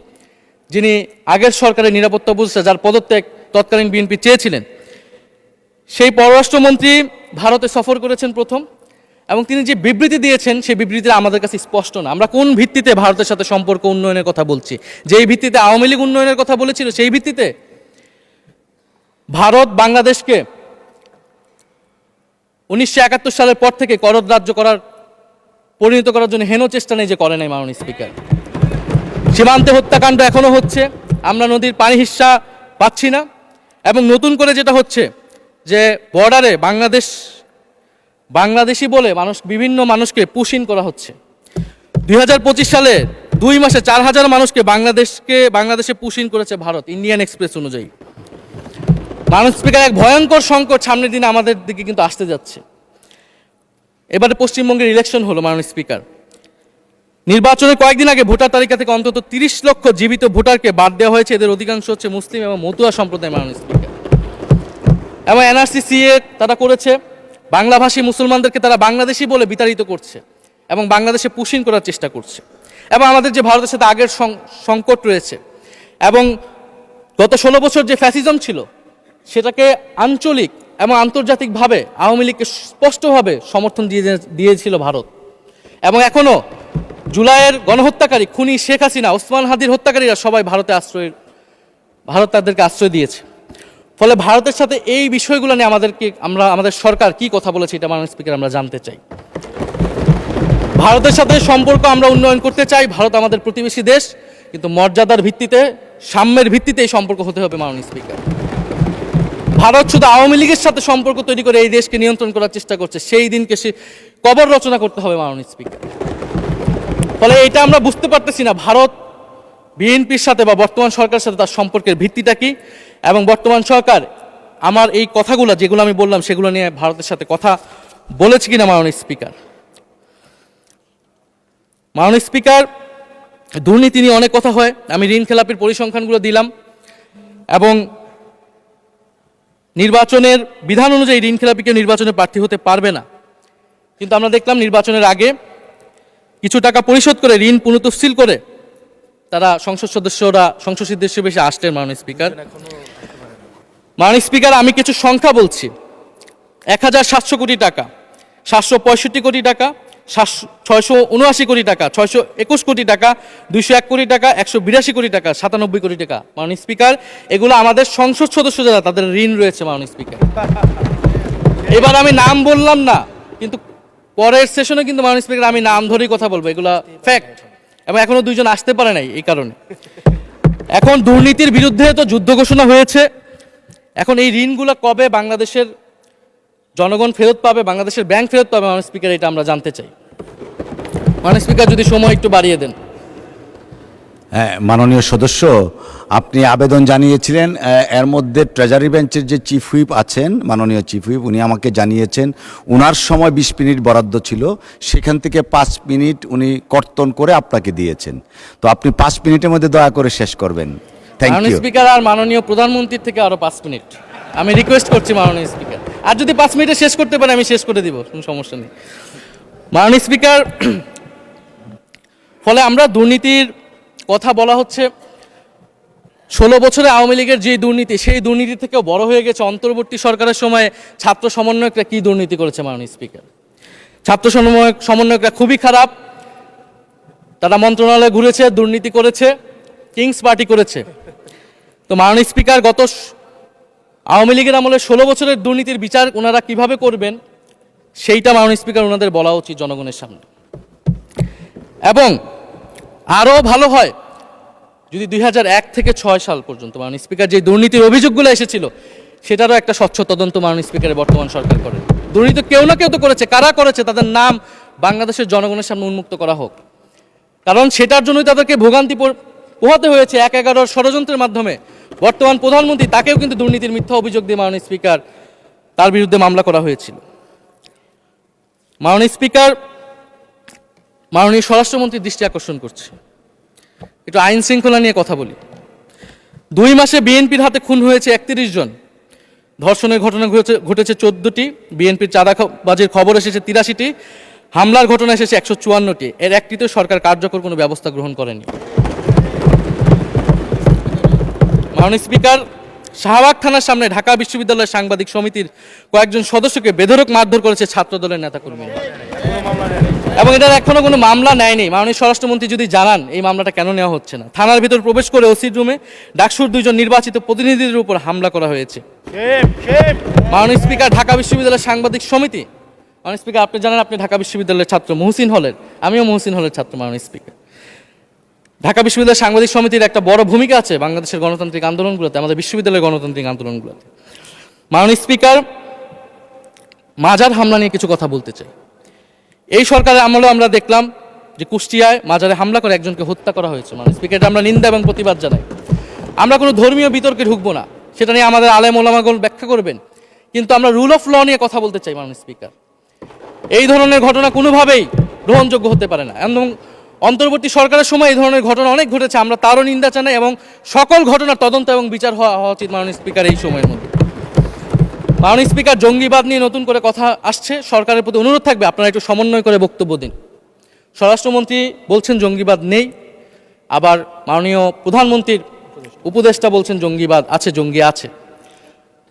যিনি আগের সরকারের নিরাপত্তা উপদেষ্টা, যার পদত্যাগ তৎকালীন বিএনপি চেয়েছিলেন, সেই পররাষ্ট্রমন্ত্রী ভারতে সফর করেছেন প্রথম, এবং তিনি যে বিবৃতি দিয়েছেন সেই বিবৃতিটা আমাদের কাছে স্পষ্ট না। আমরা কোন ভিত্তিতে ভারতের সাথে সম্পর্ক উন্নয়নের কথা বলছি? যেই ভিত্তিতে আওয়ামী লীগ উন্নয়নের কথা বলেছিল সেই ভিত্তিতে? ভারত বাংলাদেশকে 1971 সালের পর থেকে করদ রাজ্য পরিণত করার জন্য হেন চেষ্টা নেই যে করে নাই মাননীয় স্পিকার। সীমান্তে হত্যাকাণ্ড এখনো হচ্ছে, আমরা নদীর পানি হিস্সা পাচ্ছি না, এবং নতুন করে যেটা হচ্ছে যে বর্ডারে বাংলাদেশি বলে বিভিন্ন মানুষকে পুশ ইন করা হচ্ছে। 2025 সালে 2 মাসে 4000 মানুষকে বাংলাদেশে পুশ ইন করেছে ভারত, ইন্ডিয়ান এক্সপ্রেস অনুযায়ী। মাননীয় স্পিকার, এক ভয়ঙ্কর সংকট সামনের দিনে আমাদের দিকে কিন্তু আসতে যাচ্ছে। এবারে পশ্চিমবঙ্গের ইলেকশন হলো মাননীয় স্পিকার। নির্বাচনের কয়েকদিন আগে ভোটার তালিকা থেকে অন্তত 30 লক্ষ জীবিত ভোটারকে বাদ দেওয়া হয়েছে। এদের অধিকাংশ হচ্ছে মুসলিম এবং মতুয়া সম্প্রদায় মাননীয় স্পিকার। এবং এনআরসি সিএ তারা করেছে, বাংলাভাষী মুসলমানদেরকে তারা বাংলাদেশি বলে বিতাড়িত করছে এবং বাংলাদেশে পুশ ইন করার চেষ্টা করছে। এবং আমাদের যে ভারতের সাথে আগের সংকট রয়েছে, এবং গত 16 বছর যে ফ্যাসিজম ছিল সেটাকে আঞ্চলিক এবং আন্তর্জাতিকভাবে আওয়ামী লীগকে স্পষ্টভাবে সমর্থন দিয়েছিল ভারত। এবং এখনও জুলাইয়ের গণহত্যাকারী খুনি শেখ হাসিনা, ওসমান হাদির হত্যাকারীরা সবাই ভারত তাদেরকে আশ্রয় দিয়েছে। ফলে ভারতের সাথে এই বিষয়গুলো নিয়ে আমাদের সরকার কি কথা বলেছে এটা মাননীয় স্পিকার আমরা জানতে চাই। ভারতের সাথে সম্পর্ক আমরা উন্নয়ন করতে চাই, ভারত আমাদের প্রতিবেশী দেশ, কিন্তু মর্যাদার ভিত্তিতে, সাম্যের ভিত্তিতে এই সম্পর্ক হতে হবে মাননীয় স্পিকার। ভারত শুধু আওয়ামী লীগের সাথে সম্পর্ক তৈরি করে এই দেশকে নিয়ন্ত্রণ করার চেষ্টা করছে, সেই দিনকে সে কবর রচনা করতে হবে মাননীয় স্পিকার। ফলে এটা আমরা বুঝতে পারতেছি না ভারত বিএনপির সাথে বা বর্তমান সরকারের সাথে তার সম্পর্কের ভিত্তিটা কি, এবং বর্তমান সরকার আমার এই কথাগুলো যেগুলো আমি বললাম সেগুলো নিয়ে ভারতের সাথে কথা বলেছে কিনা মাননীয় স্পিকার। মাননীয় স্পিকার, দুর্নীতি নিয়ে অনেক কথা হয়, আমি ঋণ খেলাপির পরিসংখ্যানগুলো দিলাম, এবং নির্বাচনের বিধান অনুযায়ী ঋণ খেলাপিকে নির্বাচনে প্রার্থী হতে পারবে না, কিন্তু আমরা দেখলাম নির্বাচনের আগে কিছু টাকা পরিশোধ করে ঋণ পুনঃতফসিল করে তারা সংসদ সদস্যরা সংসদ সদস্য বেশি আসলেন মাননীয় স্পিকার। মাননীয় স্পিকার, আমি কিছু সংখ্যা বলছি। 1700 কোটি টাকা, 765 কোটি টাকা, 679 কোটি টাকা, 621 কোটি টাকা, 201 কোটি টাকা, 182 কোটি টাকা, 97 কোটি টাকা। মাননীয় স্পিকার, এগুলো আমাদের সংসদ সদস্য যারা তাদের ঋণ রয়েছে মাননীয় স্পিকার। এবার আমি নাম বললাম না, কিন্তু পরের সেশনে কিন্তু মাননীয় স্পিকার আমি নাম ধরেই কথা বলবো, এগুলো ফ্যাক্ট, এবং এখনো দুইজন আসতে পারে নাই এই কারণে। এখন দুর্নীতির বিরুদ্ধে তো যুদ্ধ ঘোষণা হয়েছে, এখন এই ঋণগুলো কবে বাংলাদেশের জনগণ ফেরত পাবে, বাংলাদেশের ব্যাংক ফেরত পাবে মাননীয় স্পিকার, এটা আমরা জানতে চাই। মাননীয় স্পিকার, যদি সময় একটু বাড়িয়ে দেন। হ্যাঁ, মাননীয় সদস্য, আপনি আবেদন জানিয়েছিলেন, এর মধ্যে ট্রেজারি বেঞ্চের যে চিফ হুইপ আছেন, মাননীয় চিফ হুইপ, উনি আমাকে জানিয়েছেন ওনার সময় 20 মিনিট বরাদ্দ ছিল, সেখান থেকে 5 মিনিট উনি কর্তন করে আপনাকে দিয়েছেন, তো আপনি 5 মিনিটের মধ্যে দয়া করে শেষ করবেন। থ্যাংক মাননীয় ইউ স্পিকার, আর মাননীয় প্রধানমন্ত্রীর থেকে আরো 5 মিনিট আমি রিকোয়েস্ট করছি মাননীয় স্পিকার, আর যদি 5 মিনিটে শেষ করতে পারে আমি শেষ করে দিব, কোনো সমস্যা নেই মাননীয় স্পিকার। ফলে আমরা দুর্নীতির কথা বলা হচ্ছে, 16 বছরে আওয়ামী লীগের যে দুর্নীতি, সেই দুর্নীতি থেকেও বড় হয়ে গেছে অন্তর্বর্তী সরকারের সময়ে ছাত্র সমন্বয়করা কি দুর্নীতি করেছে মাননীয় স্পিকার। ছাত্র সমন্বয়করা খুবই খারাপ, তারা মন্ত্রণালয়ে ঘুরেছে, দুর্নীতি করেছে, কিংস পার্টি করেছে। তো মাননীয় স্পিকার, গত আওয়ামী লীগের আমলে 16 বছরের দুর্নীতির বিচার ওনারা কিভাবে করবেন সেইটা মাননীয় স্পিকার ওনাদের বলা উচিত জনগণের সামনে। এবং আরও ভালো হয় যদি 2001 থেকে 6 সাল পর্যন্ত মাননীয় স্পিকার যে দুর্নীতির অভিযোগগুলো এসেছিল সেটারও একটা স্বচ্ছ তদন্ত মাননীয় স্পিকারের বর্তমান সরকার করে। দুর্নীতি কেউ না কেউ তো করেছে, কারা করেছে তাদের নাম বাংলাদেশের জনগণের সামনে উন্মুক্ত করা হোক, কারণ সেটার জন্যই তাদেরকে ভোগান্তি পোহাতে হয়েছে 1/11 ষড়যন্ত্রের মাধ্যমে। বর্তমান প্রধানমন্ত্রী, তাকেও কিন্তু দুর্নীতির মিথ্যা অভিযোগ দিয়ে মাননীয় স্পিকার তার বিরুদ্ধে মামলা করা হয়েছিল। মাননীয় স্পিকার, মাননীয় স্বরাষ্ট্রমন্ত্রীর দৃষ্টি আকর্ষণ করছে, একটু আইন শৃঙ্খলা নিয়ে কথা বলি। 2 মাসে বিএনপির হাতে খুন হয়েছে 31 জন, ধর্ষণের ঘটনা ঘটেছে 14টি, বিএনপির চাঁদাবাজির খবর এসেছে 83টি, হামলার ঘটনা এসেছে 154টি। এর একটিতে সরকার কার্যকর কোনো ব্যবস্থা গ্রহণ করেনি। মাননীয় স্পিকার, শাহবাগ থানার সামনে ঢাকা বিশ্ববিদ্যালয়ের সাংবাদিক সমিতির কয়েকজন সদস্যকে বেধড়ক মারধর করেছে ছাত্রদলের নেতাকর্মীরা, এবং এটার এখনো কোনো মামলা নেয়নি। মাননীয় স্বরাষ্ট্রমন্ত্রী যদি জানান এই মামলাটা কেন নেওয়া হচ্ছে না। থানার ভিতর প্রবেশ করে ওসির রুমে ডাকসুর 2 জন নির্বাচিত প্রতিনিধিদের উপর হামলা করা হয়েছে। মাননীয় স্পিকার, ঢাকা বিশ্ববিদ্যালয়ের সাংবাদিক সমিতি, মাননীয় স্পিকার আপনি জানেন আপনি ঢাকা বিশ্ববিদ্যালয়ের ছাত্র, মহসিন হলের, আমিও মহসিন হলের ছাত্র। মাননীয় স্পিকার, ঢাকা বিশ্ববিদ্যালয়ের সাংবাদিক সমিতির একটা বড় ভূমিকা আছে বাংলাদেশের গণতান্ত্রিক আন্দোলনগুলোতে, আমাদের বিশ্ববিদ্যালয়ের গণতান্ত্রিক আন্দোলনগুলোতে। মাননীয় স্পিকার, মাজার হামলা নিয়ে কিছু কথা বলতে চাই। এই সরকারের আমলে আমরা দেখলাম যে কুষ্টিয়ায় মাজারে হামলা করে একজনকে হত্যা করা হয়েছে। মাননীয় স্পিকার, আমরা নিন্দা এবং প্রতিবাদ জানাই। আমরা কোনো ধর্মীয় বিতর্কে ঢুকবো না, সেটা নিয়ে আমাদের আলেম ওলামাগণ ব্যাখ্যা করবেন, কিন্তু আমরা রুল অফ ল নিয়ে কথা বলতে চাই। মাননীয় স্পিকার, এই ধরনের ঘটনা কোনোভাবেই গ্রহণযোগ্য হতে পারে না, এবং অন্তর্বর্তী সরকারের সময় এই ধরনের ঘটনা অনেক ঘটেছে, আমরা তারও নিন্দা জানাই, এবং সকল ঘটনার তদন্ত এবং বিচার হওয়া উচিত মাননীয় স্পিকার এই সময়ের মধ্যে। মাননীয় স্পিকার, জঙ্গিবাদ নিয়ে নতুন করে কথা আসছে, সরকারের প্রতি অনুরোধ থাকবে আপনারা একটু সমন্বয় করে বক্তব্য দিন। স্বরাষ্ট্রমন্ত্রী বলছেন জঙ্গিবাদ নেই, আবার মাননীয় প্রধানমন্ত্রীর উপদেষ্টা বলছেন জঙ্গিবাদ আছে, জঙ্গি আছে।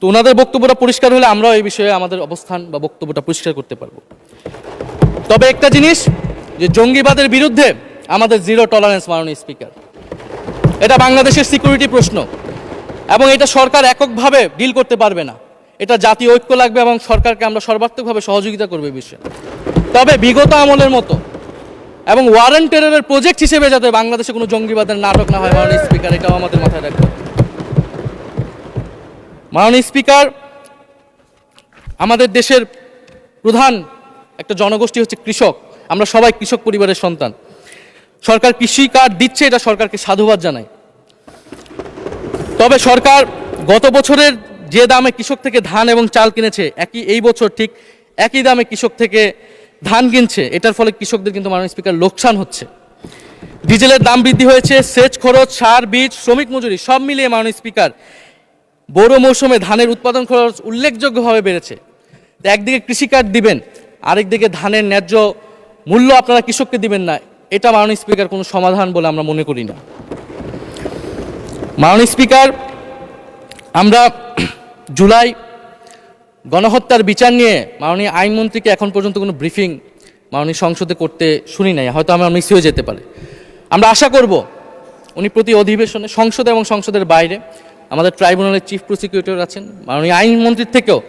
তো ওনাদের বক্তব্যটা পরিষ্কার হলে আমরাও এই বিষয়ে আমাদের অবস্থান বা বক্তব্যটা পরিষ্কার করতে পারবো। তবে একটা জিনিস, যে জঙ্গিবাদের বিরুদ্ধে আমাদের জিরো টলারেন্স মাননীয় স্পিকার, এটা বাংলাদেশের সিকিউরিটি প্রশ্ন, এবং এটা সরকার এককভাবে ডিল করতে পারবে না, এটা জাতীয় ঐক্য লাগবে, এবং সরকারকে আমরা সর্বাত্মকভাবে সহযোগিতা করবে বিষয়ে। তবে বিগত আমলের মতো এবং ওয়ার অ্যান্ড টেররের প্রজেক্ট হিসেবে যাতে বাংলাদেশে কোনো জঙ্গিবাদের নাটক না হয় মাননীয় স্পিকার, এটাও আমাদের মাথায় রাখতে হবে। মাননীয় স্পিকার, আমাদের দেশের প্রধান একটা জনগোষ্ঠী হচ্ছে কৃষক। আমরা সবাই কৃষক পরিবারের সন্তান। সরকার কৃষি কার্ড দিচ্ছে, এটা সরকারকে সাধুবাদ জানাই। তবে সরকার গত বছরের যে দামে কৃষক থেকে ধান এবং চাল কিনেছে, এই বছর ঠিক একই দামে কৃষক থেকে ধান কিনছে। এটার ফলে কৃষকদের কিন্তু মাননীয় স্পিকার লোকসান হচ্ছে। ডিজেলের দাম বৃদ্ধি হয়েছে, সেচ খরচ, সার, বীজ, শ্রমিক মজুরি সব মিলিয়ে মাননীয় স্পিকার বোরো মৌসুমে ধানের উৎপাদন খরচ উল্লেখযোগ্যভাবে বেড়েছে। একদিকে কৃষি কার্ড দিবেন, আরেকদিকে ধানের ন্যায্য মূল্য আপনারা কৃষককে দিবেন না, এটা মাননীয় স্পিকার কোনো সমাধান বলে আমরা মনে করি না। মাননীয় স্পিকার, আমরা জুলাই গণহত্যার বিচার নিয়ে মাননীয় আইনমন্ত্রীকে এখন পর্যন্ত কোনো ব্রিফিং মাননীয় সংসদে করতে শুনি নাই, হয়তো আমার মিস হয়ে যেতে পারে। আমরা আশা করব উনি প্রতি অধিবেশনে সংসদে এবং সংসদের বাইরে আমাদের ট্রাইব্যুনালের চিফ প্রসিকিউটর আছেন, মাননীয় আইনমন্ত্রীর থেকেও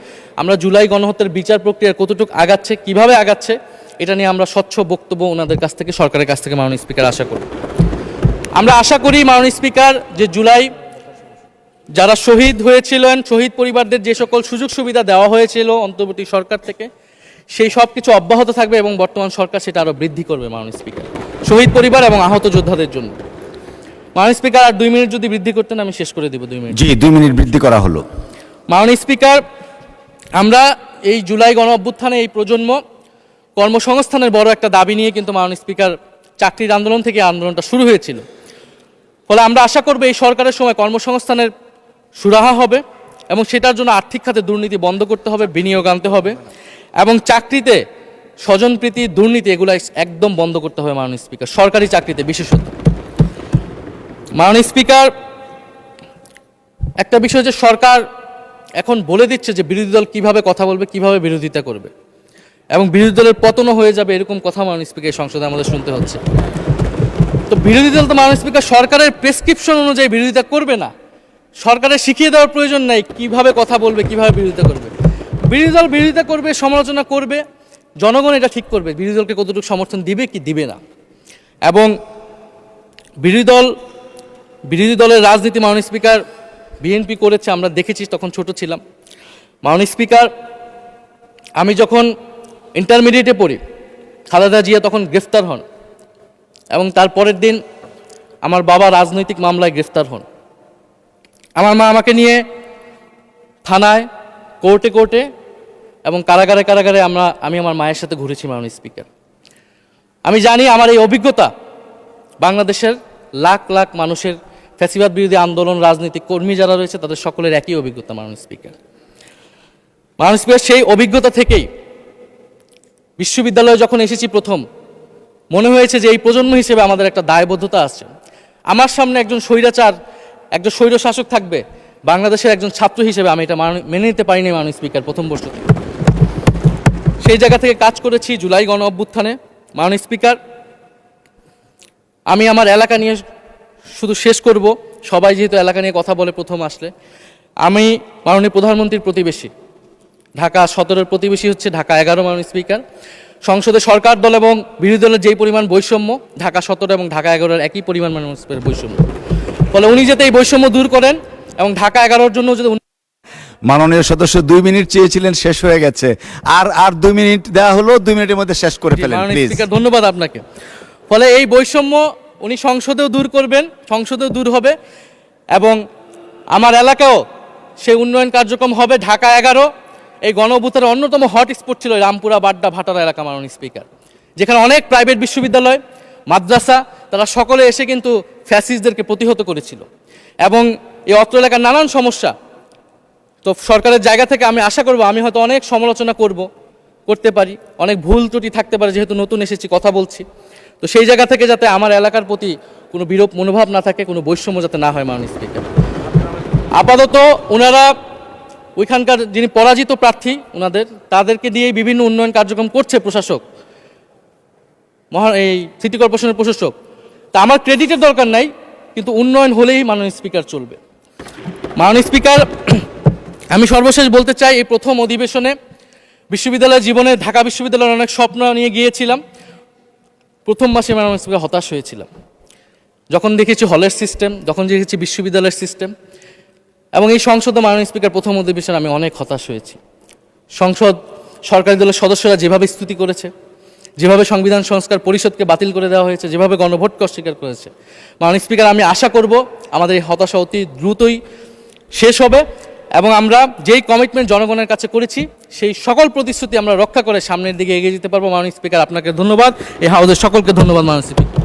আমরা জুলাই গণহত্যার বিচার প্রক্রিয়া কতটুকু আগাচ্ছে, কিভাবে আগাচ্ছে, এটা নিয়ে আমরা স্বচ্ছ বক্তব্য ওনাদের কাছ থেকে, সরকারের কাছ থেকে মাননীয় স্পিকার আশা করি। আমরা আশা করি মাননীয় স্পিকার, যে জুলাই যারা শহীদ হয়েছিলেন, শহীদ পরিবারদের যে সকল সুযোগ সুবিধা দেওয়া হয়েছিল অন্তর্বর্তী সরকার থেকে, সেই সব কিছু অব্যাহত থাকবে এবং বর্তমান সরকার সেটা আরও বৃদ্ধি করবে মাননীয় স্পিকার, শহীদ পরিবার এবং আহত যোদ্ধাদের জন্য। মাননীয় স্পিকার, আর 2 মিনিট যদি বৃদ্ধি করতেন আমি শেষ করে দিব। 2 মিনিট। জি, 2 মিনিট বৃদ্ধি করা হলো। মাননীয় স্পিকার, আমরা এই জুলাই গণ অভ্যুত্থানে এই প্রজন্ম কর্মসংস্থানের বড় একটা দাবি নিয়ে কিন্তু মাননীয় স্পিকার চাকরির আন্দোলন থেকে আন্দোলনটা শুরু হয়েছিল। ফলে আমরা আশা করব এই সরকারের সময় কর্মসংস্থানের সুরাহা হবে এবং সেটার জন্য আর্থিক খাতে দুর্নীতি বন্ধ করতে হবে, বিনিয়োগ আনতে হবে এবং চাকরিতে স্বজনপ্রীতি, দুর্নীতি এগুলো একদম বন্ধ করতে হবে মাননীয় স্পিকার, সরকারি চাকরিতে বিশেষত। মাননীয় স্পিকার, একটা বিষয় যে সরকার এখন বলে দিচ্ছে যে বিরোধী দল কিভাবে কথা বলবে, কিভাবে বিরোধিতা করবে এবং বিরোধী দলের পতনও হয়ে যাবে, এরকম কথা মাননীয় স্পিকার সংসদে আমাদের শুনতে হচ্ছে। তো বিরোধী দল তো মাননীয় স্পিকার সরকারের প্রেসক্রিপশন অনুযায়ী বিরোধিতা করবে না, সরকারের শিখিয়ে দেওয়ার প্রয়োজন নাই কিভাবে কথা বলবে, কিভাবে বিরোধিতা করবে। বিরোধী দল বিরোধিতা করবে, সমালোচনা করবে, জনগণ এটা ঠিক করবে বিরোধী দলকে কতটুকু সমর্থন দিবে কি দিবে না। এবং বিরোধী দলের রাজনীতি মাননীয় স্পিকার বিএনপি করেছে, আমরা দেখেছি, তখন ছোট ছিলাম। মাননীয় স্পিকার, আমি যখন ইন্টারমিডিয়েটে পড়ি, খালেদা জিয়া তখন গ্রেফতার হন এবং তার পরের দিন আমার বাবা রাজনৈতিক মামলায় গ্রেফতার হন। আমার মা আমাকে নিয়ে থানায়, কোর্টে এবং কারাগারে আমি আমার মায়ের সাথে ঘুরেছি মাননীয় স্পিকার। আমি জানি আমার এই অভিজ্ঞতা বাংলাদেশের লাখ লাখ মানুষের, ফ্যাসিবাদ বিরোধী আন্দোলন, রাজনৈতিক কর্মী যারা রয়েছে তাদের সকলের একই অভিজ্ঞতা মাননীয় স্পিকার। মাননীয় স্পিকার, সেই অভিজ্ঞতা থেকেই বিশ্ববিদ্যালয়ে যখন এসেছি প্রথম, মনে হয়েছে যে এই প্রজন্ম হিসেবে আমাদের একটা দায়বদ্ধতা আছে। আমার সামনে একজন স্বৈরাচার, একজন স্বৈর শাসক থাকবে, বাংলাদেশের একজন ছাত্র হিসেবে আমি এটা মেনে নিতে পারিনি মাননীয় স্পিকার প্রথম বর্ষ থেকে। সেই জায়গা থেকে কাজ করেছি জুলাই গণ অভ্যুত্থানে। মাননীয় স্পিকার, আমি আমার এলাকা নিয়ে শুধু শেষ করব, সবাই যেহেতু এলাকা নিয়ে কথা বলে প্রথম আসলে, আমি মাননীয় প্রধানমন্ত্রীর প্রতিবেশী, ঢাকা 17-এর প্রতিবেশী হচ্ছে ঢাকা 11 মাননীয় স্পিকার। সংসদে সরকার দল এবং বিরোধী দলের যেই পরিমাণ বৈষম্য, ঢাকা 17 এবং ঢাকা 11-এর একই পরিমাণ মাননীয় স্পিকার বৈষম্য। ফলে উনি যাতে এই বৈষম্য দূর করেন এবং ঢাকা 11-র জন্য যদি মাননীয় সদস্য 2 মিনিট চেয়েছিলেন, শেষ হয়ে গেছে। আর 2 মিনিট দেওয়া হলো, 2 মিনিটের মধ্যে শেষ করে ফেলেন প্লিজ। স্পিকার, ধন্যবাদ আপনাকে। ফলে এই বৈষম্য উনি সংসদেও দূর করবেন, সংসদেও দূর হবে এবং আমার এলাকাও সেই উন্নয়ন কার্যক্রম হবে। ঢাকা 11 এই গণ অভ্যুত্থানের অন্যতম হট স্পট ছিল রামপুরা, বাড্ডা, ভাটারা এলাকা মাননীয় স্পিকার, যেখানে অনেক প্রাইভেট বিশ্ববিদ্যালয়, মাদ্রাসা, তারা সকলে এসে কিন্তু ফ্যাসিস্টদেরকে প্রতিহত করেছিল এবং এই অত্র এলাকার নানান সমস্যা। তো সরকারের জায়গা থেকে আমি আশা করব, আমি হয়তো অনেক সমালোচনা করতে পারি, অনেক ভুল ত্রুটি থাকতে পারে, যেহেতু নতুন এসেছি কথা বলছি, তো সেই জায়গা থেকে যাতে আমার এলাকার প্রতি কোনো বিরূপ মনোভাব না থাকে, কোনো বৈষম্য যাতে না হয় মাননীয় স্পিকার। আপাতত ওনারা ওইখানকার যিনি পরাজিত প্রার্থী, তাদেরকে দিয়েই বিভিন্ন উন্নয়ন কার্যক্রম করছে প্রশাসক, এই সিটি কর্পোরেশনের প্রশাসক। তা আমার ক্রেডিটের দরকার নাই, কিন্তু উন্নয়ন হলেই মাননীয় স্পিকার চলবে। মাননীয় স্পিকার, আমি সর্বশেষ বলতে চাই, এই প্রথম অধিবেশনে বিশ্ববিদ্যালয় জীবনে ঢাকা বিশ্ববিদ্যালয়ের অনেক স্বপ্ন নিয়ে গিয়েছিলাম। প্রথম মাসে মাননীয় স্পিকার হতাশ হয়েছিলাম, যখন দেখেছি হলের সিস্টেম, যখন দেখেছি বিশ্ববিদ্যালয়ের সিস্টেম, এবং এই সংসদে মাননীয় স্পিকার প্রথম অধিবেশনে আমি অনেক হতাশ হয়েছি। সংসদ সরকারি দলের সদস্যরা যেভাবে স্তুতি করেছে, যেভাবে সংবিধান সংস্কার পরিষদকে বাতিল করে দেওয়া হয়েছে, যেভাবে গণভোটকে অস্বীকার করেছে, মাননীয় স্পিকার আমি আশা করব আমাদের এই হতাশা অতি দ্রুতই শেষ হবে এবং আমরা যেই কমিটমেন্ট জনগণের কাছে করেছি সেই সকল প্রতিশ্রুতি আমরা রক্ষা করে সামনের দিকে এগিয়ে যেতে পারবো। মাননীয় স্পিকার আপনাকে ধন্যবাদ, এই হাউসের সকলকে ধন্যবাদ। মাননীয় স্পিকার।